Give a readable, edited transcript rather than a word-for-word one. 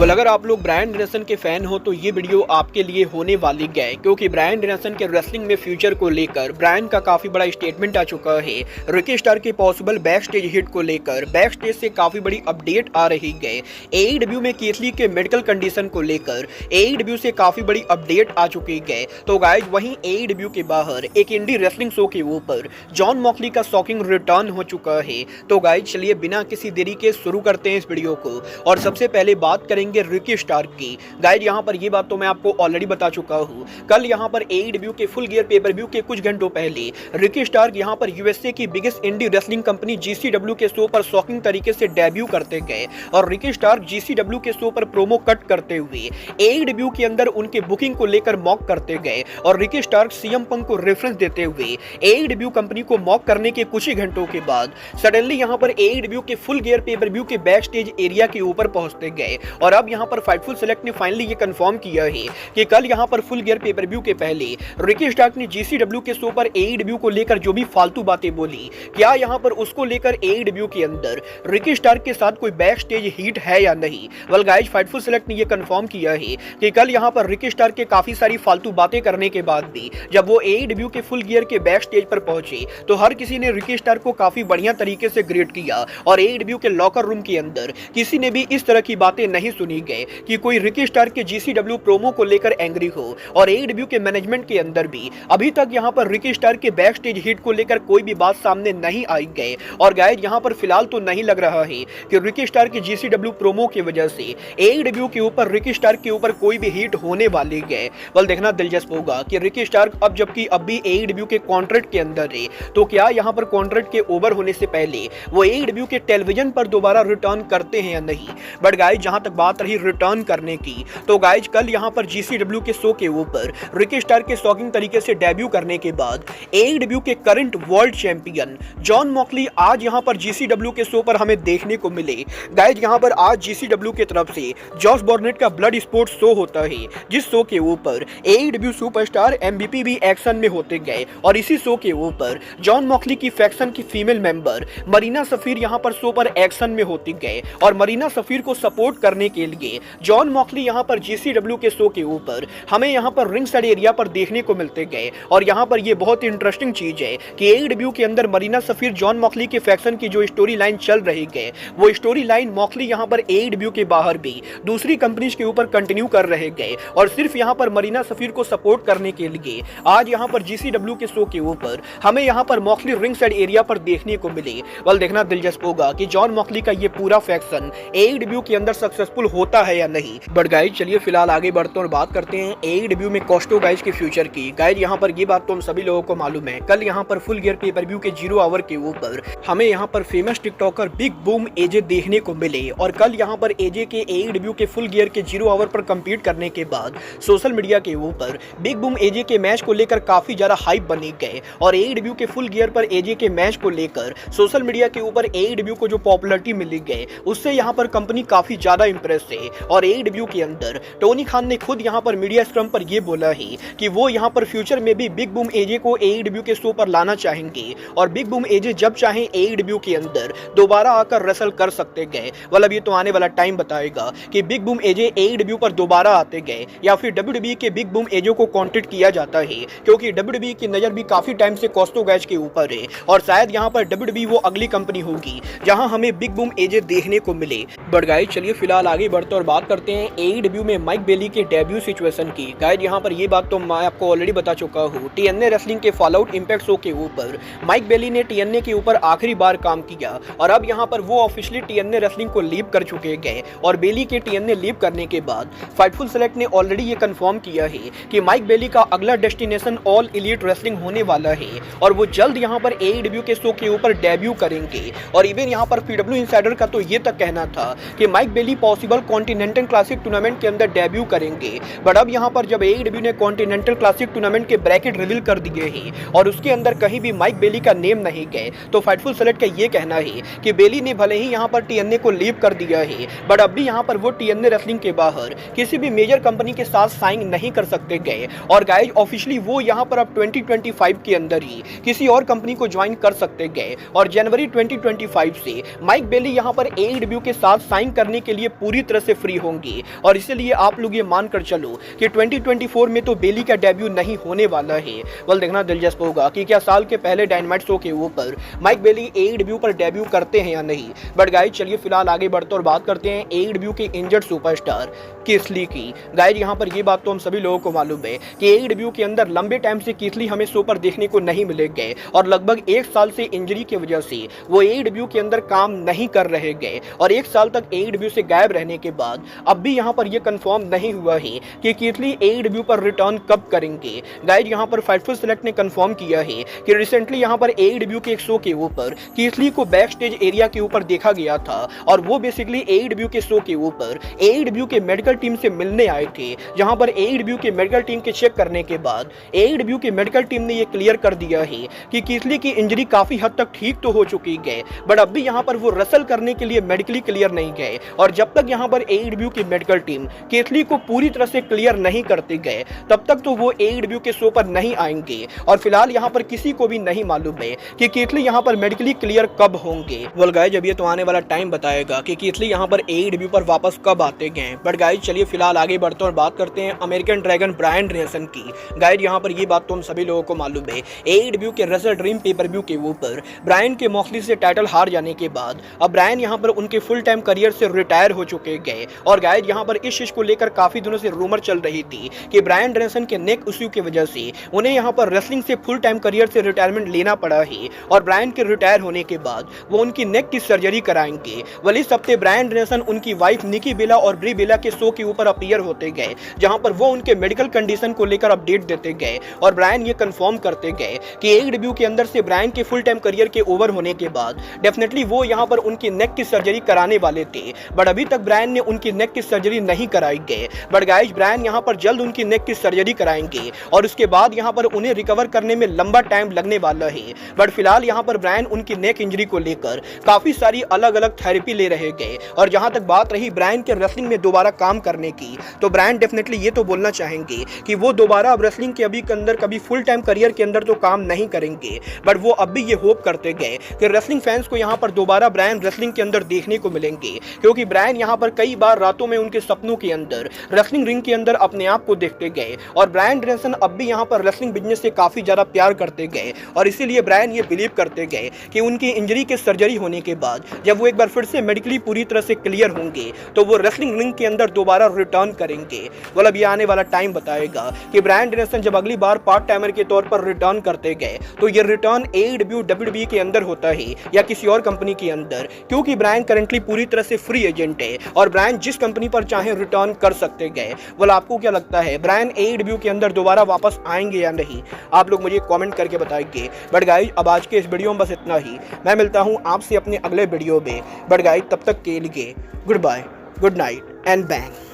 Well अगर आप लोग ब्रायन डेनिसन के फैन हो तो ये वीडियो आपके लिए होने वाली है, क्योंकि ब्रायन डेनिसन के रेसलिंग में फ्यूचर को लेकर ब्रायन का काफी बड़ा स्टेटमेंट आ चुका है। रिकी स्टार के पॉसिबल बैक स्टेज हिट को लेकर बैक स्टेज से काफी बड़ी अपडेट आ रही है। एईडब्ल्यू में कीथ ली के मेडिकल कंडीशन को लेकर एईडब्ल्यू से काफी बड़ी अपडेट आ चुकी है। तो गाइज वहीं एईडब्ल्यू के बाहर एक इंडी रेसलिंग शो के ऊपर जॉन मॉक्सली का शॉकिंग रिटर्न हो चुका है। तो गाइज चलिए बिना किसी देरी के शुरू करते हैं इस वीडियो को, और सबसे पहले बात करेंगे रिकी स्टार की। गाइड यहाँ पर ये बात तो मैं आपको ऑलरेडी बता चुका हूँ। कल यहाँ पर एईडब्ल्यू के फुल गियर पेपर व्यू के कुछ घंटों पहले रिकी स्टार यहाँ पर यूएसए की बिगेस्ट इंडी रेसलिंग कंपनी जीसीडब्ल्यू के शो पर शॉकिंग तरीके से डेब्यू करते गए, और रिकी स्टार जीसीडब्ल्यू के शो पर प्रोमो कट करते हुए एईडब्ल्यू के अंदर उनके बुकिंग को लेकर मॉक करते गए, और रिकी स्टार सीएम पंक को रेफरेंस देते हुए एईडब्ल्यू कंपनी को मॉक करने के कुछ ही घंटों के बाद सडनली यहाँ पर एईडब्ल्यू के फुल गियर पेपर व्यू के बैक स्टेज एरिया के ऊपर पहुंचते गए। और अब यहाँ पर फाइटफुल सेलेक्ट ने फाइनली ये कंफर्म किया है कि कल यहाँ पर फुल गियर पेपर व्यू के पहले रिकी स्टार ने जीसीडब्ल्यू के शो पर एईडब्ल्यू को लेकर जो भी फालतू बातें बोली, क्या यहाँ पर उसको लेकर एईडब्ल्यू के अंदर रिकी स्टार के साथ कोई बैक स्टेज हीट है या नहीं। वेल गाइस फाइटफुल सेलेक्ट ने ये कंफर्म किया है कि कल यहाँ पर रिकी स्टार के काफी सारी फालतू बातें करने के बाद भी जब वो एईडब्ल्यू के फुल गियर के बैक स्टेज पर पहुंचे तो हर किसी ने रिकी स्टार को काफी बढ़िया तरीके से ग्रेट किया, और एईडब्ल्यू के लॉकर रूम के अंदर किसी ने भी इस तरह की बातें नहीं सुनी गए कि कोई रिकी स्टार के जीसीडब्ल्यू प्रोमो को लेकर एंग्री हो। और एईडब्ल्यू के मैनेजमेंट के अंदर भी अभी तक यहां पर रिकी स्टार के बैक स्टेज हिट को लेकर कोई भी बात सामने नहीं आई गए। और गाइस यहां पर फिलहाल तो नहीं लग रहा है कि रिकी स्टार के जीसीडब्ल्यू प्रोमो की वजह से एईडब्ल्यू के ऊपर रिकी स्टार के ऊपर कोई भी हिट होने वाली है। बल देखना दिलचस्प होगा कि रिकी स्टार अब जबकि अब भी एईडब्ल्यू के कॉन्ट्रैक्ट के अंदर है, तो क्या यहां पर कॉन्ट्रैक्ट के ओवर होने से पहले वो एईडब्ल्यू के टेलीविजन पर दोबारा रिटर्न करते हैं या नहीं। बट गाइस जहां तक बात रही रिटर्न करने की, तो गाइज कल यहां पर जीसीडब्ल्यू के शो के ऊपर रिकी स्टार के शॉकिंग तरीके से डेब्यू करने के बाद एईडब्ल्यू के current world champion John Moxley आज यहां पर जीसीडब्ल्यू के शो पर हमें देखने को मिले। गाइज यहां पर आज जीसीडब्ल्यू की तरफ से जॉश बॉर्नेट का ब्लड स्पोर्ट्स शो होता है, जिस शो के ऊपर एईडब्ल्यू सुपरस्टार एमवीपी भी एक्शन में होते गए, और इसी शो के ऊपर जॉन मॉक्सली की फैक्शन की फीमेल मेंबर मरीना सफीर यहां पर शो पर एक्शन में होती गए, और मरीना सफीर को सपोर्ट करने के लिए जॉन मॉक्सली यहां पर जीसीडब्ल्यू के शो के ऊपर हमें यहां पर रिंग साइड एरिया पर देखने को मिलते गए। और यहां पर ये बहुत इंटरेस्टिंग चीज है कि एईडब्ल्यू के अंदर मरीना सफीर जॉन मॉक्सली के फैक्शन की जो स्टोरी लाइन चल रही है, वो स्टोरी लाइन मॉक्सली यहां पर एईडब्ल्यू के बाहर भी दूसरी कंपनीज के ऊपर कंटिन्यू कर रहे गए, और सिर्फ यहां पर मरीना सफीर को सपोर्ट करने के लिए आज यहां पर जीसीडब्ल्यू के शो के ऊपर हमें यहां पर मॉक्सली रिंग साइड एरिया पर देखने को मिले। बल देखना दिलचस्प होगा कि जॉन मॉक्सली का ये पूरा फैक्शन एईडब्ल्यू के अंदर सक्सेसफुल होता है या नहीं। बट गाइस चलिए फिलहाल आगे बढ़ते हैं और बात करते हैं एईडब्ल्यू में कॉस्टो गाइज के फ्यूचर की। गाइज यहाँ पर ये बात तो हम सभी लोगों को मालूम है, कल यहाँ पर फुल गियर पेपर व्यू के 0 आवर के ऊपर हमें यहाँ पर फेमस टिकटॉकर बिग बूम एजे देखने को मिले, और कल यहाँ पर एजे के एईडब्ल्यू के फुल गियर के 0 आवर पर कम्पीट करने के बाद सोशल मीडिया के ऊपर बिग बूम एजे के मैच को लेकर काफी ज्यादा हाइप बनी गए, और एईडब्ल्यू के फुल गियर पर एजे के मैच को लेकर सोशल मीडिया के ऊपर एईडब्ल्यू को जो पॉपुलरिटी मिली गई उससे यहाँ पर कंपनी काफी ज्यादा इंप्रेस है। और एईडब्ल्यू के अंदर टोनी खान ने खुद यहाँ पर मीडिया स्क्रम पर यह बोला है कि वो यहाँ पर फ्यूचर में भी बिग बूम एजे को एईडब्ल्यू के शो पर लाना चाहेंगे, और बिग बूम एजे जब चाहें एईडब्ल्यू के अंदर दोबारा आकर रेसल कर सकते गए। मतलब ये तो आने वाला टाइम बताएगा कि बिग बूम एजे एईडब्ल्यू पर दोबारा आते गए या फिर डब्ल्यूडब्ल्यूई के बिग बूम एजे को कॉन्टेक्ट किया जाता है, क्योंकि डब्ल्यूडब्ल्यूई की नजर भी काफी टाइम से कॉस्टो गाइज के ऊपर है, और शायद यहाँ पर डब्ल्यूडब्ल्यूई वो अगली कंपनी होगी जहां हमें बिग बूम एजे देखने को मिले। बट गाइज चलिए फिलहाल आगे बढ़ते और बात करते हैं एईडब्ल्यू में माइक बेली के डेब्यू सिचुएशन की। गाइज यहाँ पर ये बात तो मैं आपको ऑलरेडी बता चुका हूँ, टीएनए रेसलिंग के फॉलआउट इंपैक्ट शो के ऊपर माइक बेली ने टीएनए के ऊपर आखिरी बार काम किया, और अब यहाँ पर वो ऑफिशियली टीएनए रेसलिंग को लीव कर चुके गए। और बेली के टीएनए लीव करने के बाद फाइटफुल सेलेक्ट ने ऑलरेडी ये कंफर्म किया है कि माइक बेली का अगला डेस्टिनेशन ऑल एलीट रेसलिंग होने वाला है, और वो जल्द यहाँ पर एईडब्ल्यू के शो के ऊपर डेब्यू करेंगे। और इवन यहाँ पर पीडब्ल्यू इनसाइडर का तो ये तक कहना था कि Mike Bailey possible continental classic tournament के अंदर डेब्यू करेंगे। बट अब यहाँ पर जब एईडब्ल्यू ने कॉन्टिनेंटल क्लासिक टूर्नामेंट के ब्रैकेट रिवील कर दिए हैं और उसके अंदर कहीं भी माइक बेली का नेम नहीं गए, तो फाइटफुल सेलेक्ट का ये कहना है कि बेली ने भले ही यहाँ पर टीएनए को लीव कर दिया है, बट अब भी यहाँ पर वो टीएनए रेसलिंग के बाहर किसी भी मेजर कंपनी के साथ साइन नहीं कर सकते गए। और गाइज ऑफिशियली वो यहाँ पर अब 2025 के अंदर ही किसी और कंपनी को ज्वाइन कर सकते गए, और जनवरी 2025 से माइक बेली यहाँ पर एईडब्ल्यू के साथ साइन करने के लिए पूरी तरह से फ्री होंगे और इसीलिए आप लोग ये मानकर चलो कि 2024 में तो बेली का डेब्यू नहीं होने वाला है। वेल, देखना दिलचस्प होगा कि क्या साल के पहले डायनामाइट शो के ऊपर माइक बेली AEW पर डेब्यू करते हैं या नहीं। बट गाइज चलिए फिलहाल आगे बढ़ते और बात करते हैं AEW के इंजर्ड सुपरस्टार कीथ ली की। गाइज यहाँ पर ये बात तो हम सभी लोगों को मालूम है कि AEW के अंदर लंबे टाइम से कीथ ली हमें शो पर देखने को नहीं मिलेंगे और लगभग 1 साल से इंजरी की वजह से वो AEW के अंदर काम नहीं कर रहे गए और 1 साल तक AEW से गायब रहने के बाद अब भी यहाँ पर यह कंफर्म नहीं हुआ है कि कीथ ली AEW पर रिटर्न कब करेंगे। गाइज यहाँ पर फाइटफुल सेलेक्ट ने कंफर्म किया है कि रिसेंटली यहाँ पर AEW के एक शो के ऊपर कीथ ली को बैक स्टेज एरिया के ऊपर देखा गया था और वो बेसिकली AEW के शो के ऊपर AEW के मेडिकल टीम से मिलने आए थे, जहां पर AEW के मेडिकल टीम के चेक करने के बाद AEW के मेडिकल टीम ने ये क्लियर कर दिया है कि कीथ ली की इंजरी काफी हद तक ठीक तो हो चुकी है, बट अब भी यहाँ पर वो रसल करने के लिए मेडिकली क्लियर नहीं गए और जब तक यहाँ पर AEW की मेडिकल टीम कीथ ली को पूरी तरह से क्लियर नहीं करते गए तब तक तो वो AEW के शो पर नहीं आएंगे और फिलहाल यहाँ पर किसी को भी नहीं मालूम है कि कीथ ली यहाँ पर मेडिकली क्लियर कब होंगे। वेल गाइज अब ये तो आने वाला टाइम बताएगा कि कीथ ली यहाँ पर AEW पर वापस कब आते गए। बट गाइज चलिए फिलहाल आगे बढ़ते और बात करते हैं अमेरिकन ड्रैगन ब्रायन डेनियल्सन की। गाइज यहाँ पर ये बात तो हम सभी लोगों को मालूम है AEW के रेसल ड्रीम पेपर-व्यू के ऊपर ब्रायन के मॉक्सली से टाइटल हार जाने के बाद अब ब्रायन यहाँ पर उनके फुल टाइम करियर से रिटायर हो चुके गए और गाइज यहाँ पर इस चीज को लेकर काफी दिनों से रूमर चल रही थी कि ब्रायन डेनियल्सन के नेक इश्यू की वजह से उन्हें यहाँ पर रेसलिंग से फुल टाइम करियर से रिटायरमेंट लेना पड़ा है और ब्रायन के रिटायर होने के बाद वो उनकी नेक की सर्जरी कराएंगे। वल इस हफ्ते ब्रायन डेनियल्सन उनकी वाइफ निकी बेला और ब्री बेला के शो के ऊपर अपीयर होते गए, जहां पर वो उनके मेडिकल कंडीशन को लेकर अपडेट देते गए और ब्रायन ये कंफर्म करते गए कि AEW के अंदर से ब्रायन के फुल टाइम करियर के ओवर होने के बाद डेफिनेटली वो यहां पर उनकी नेक की सर्जरी कराने वाले थे, बट अभी तक ब्रायन ने उनकी नेक की सर्जरी नहीं कराई गए। बट गाइस ब्रायन यहां पर जल्द उनकी नेक की सर्जरी कराएंगे और उसके बाद यहां पर उन्हें रिकवर करने में लंबा टाइम लगने वाला है। बट फिलहाल यहां पर ब्रायन उनकी नेक इंजरी को लेकर काफी सारी अलग अलग थेरेपी ले रहे गए और जहां तक बात रही ब्रायन के रेसलिंग में दोबारा काम करने की, तो ब्रायन डेफिनेटली ये तो बोलना चाहेंगे कि वो दोबारा अब रेसलिंग के अभी के अंदर कभी फुल टाइम करियर के अंदर तो काम नहीं करेंगे, बट वो अब भी ये होप करते गए कि रेसलिंग फैंस को यहाँ पर दोबारा ब्रायन रेसलिंग के अंदर देखने को मिलेंगे, क्योंकि ब्रायन यहाँ पर कई बार रातों में उनके सपनों के अंदर रेसलिंग रिंग के अंदर अपने आप को देखते गए और ब्रायन डेनियल्सन अब भी यहाँ पर रेसलिंग बिजनेस से काफी ज्यादा प्यार करते गए और इसीलिए ब्रायन ये बिलीव करते गए कि उनकी इंजरी के सर्जरी होने के बाद जब वो एक बार फिर से मेडिकली पूरी तरह से क्लियर होंगे तो वो रेसलिंग रिंग के अंदर दोबारा रिटर्न करेंगे। well, अब ये आने वाला टाइम बताएगा कि ब्रायन डेनियल्सन जब अगली बार पार्ट टाइमर के तौर पर रिटर्न करते गए तो ये रिटर्न AEW WWE के अंदर होता है या किसी और कंपनी के अंदर, क्योंकि ब्रायन करंटली पूरी तरह से फ्री एजेंट है और ब्रायन जिस कंपनी पर चाहे रिटर्न कर सकते गए। well, आपको क्या लगता है ब्रायन AEW के अंदर दोबारा वापस आएंगे या नहीं? आप लोग मुझे कमेंट करके बताएंगे। बट गाइज अब आज के इस वीडियो में बस इतना ही। मैं मिलता हूं आपसे अपने अगले वीडियो में। बट गाइज तब तक के लिए good bye, good night and bang.